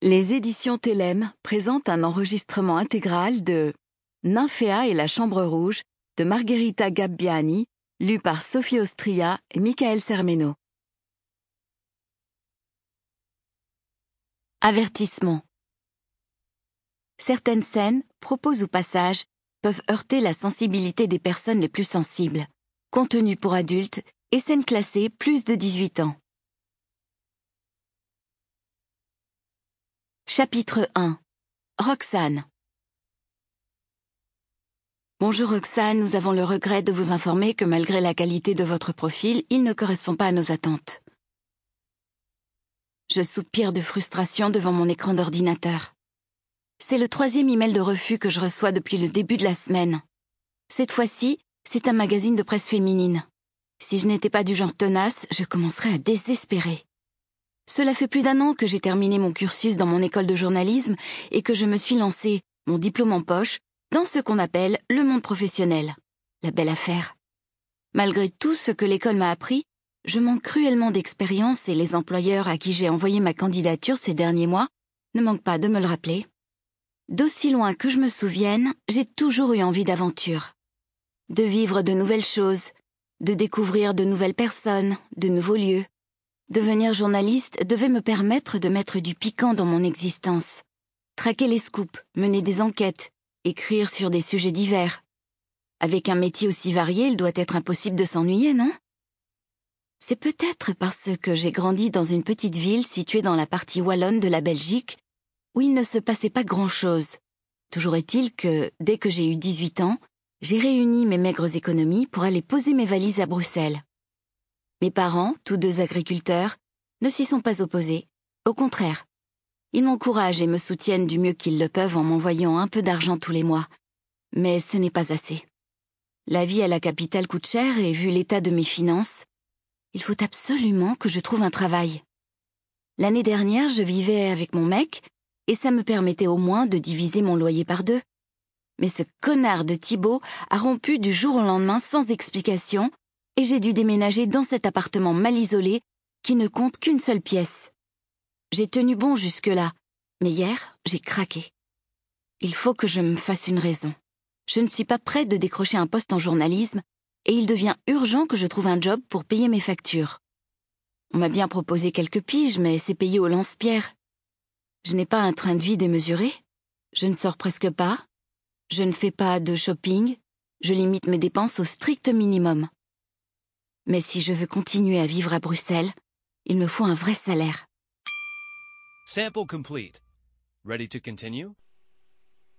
Les éditions Télème présentent un enregistrement intégral de Nymphéa et la Chambre rouge de Margherita Gabbiani, lu par Sophie Austria et Michael Sermeno. Avertissement. Certaines scènes, propos ou passages peuvent heurter la sensibilité des personnes les plus sensibles. Contenu pour adultes et scènes classées plus de 18 ans. Chapitre 1. Roxane. Bonjour Roxane, nous avons le regret de vous informer que malgré la qualité de votre profil, il ne correspond pas à nos attentes. Je soupire de frustration devant mon écran d'ordinateur. C'est le 3e email de refus que je reçois depuis le début de la semaine. Cette fois-ci, c'est un magazine de presse féminine. Si je n'étais pas du genre tenace, je commencerais à désespérer. Cela fait plus d'1 an que j'ai terminé mon cursus dans mon école de journalisme et que je me suis lancée, mon diplôme en poche, dans ce qu'on appelle le monde professionnel. La belle affaire. Malgré tout ce que l'école m'a appris, je manque cruellement d'expérience et les employeurs à qui j'ai envoyé ma candidature ces derniers mois ne manquent pas de me le rappeler. D'aussi loin que je me souvienne, j'ai toujours eu envie d'aventure. De vivre de nouvelles choses, de découvrir de nouvelles personnes, de nouveaux lieux. Devenir journaliste devait me permettre de mettre du piquant dans mon existence. Traquer les scoops, mener des enquêtes, écrire sur des sujets divers. Avec un métier aussi varié, il doit être impossible de s'ennuyer, non? C'est peut-être parce que j'ai grandi dans une petite ville située dans la partie wallonne de la Belgique, où il ne se passait pas grand-chose. Toujours est-il que, dès que j'ai eu 18 ans, j'ai réuni mes maigres économies pour aller poser mes valises à Bruxelles. Mes parents, tous 2 agriculteurs, ne s'y sont pas opposés. Au contraire, ils m'encouragent et me soutiennent du mieux qu'ils le peuvent en m'envoyant un peu d'argent tous les mois. Mais ce n'est pas assez. La vie à la capitale coûte cher et vu l'état de mes finances, il faut absolument que je trouve un travail. L'année dernière, je vivais avec mon mec et ça me permettait au moins de diviser mon loyer par 2. Mais ce connard de Thibaut a rompu du jour au lendemain sans explication et j'ai dû déménager dans cet appartement mal isolé qui ne compte qu'une seule pièce. J'ai tenu bon jusque-là, mais hier, j'ai craqué. Il faut que je me fasse une raison. Je ne suis pas prête de décrocher un poste en journalisme et il devient urgent que je trouve un job pour payer mes factures. On m'a bien proposé quelques piges, mais c'est payé au lance-pierre. Je n'ai pas un train de vie démesuré. Je ne sors presque pas. Je ne fais pas de shopping. Je limite mes dépenses au strict minimum. Mais si je veux continuer à vivre à Bruxelles, il me faut un vrai salaire. Sample complete. Ready to continue?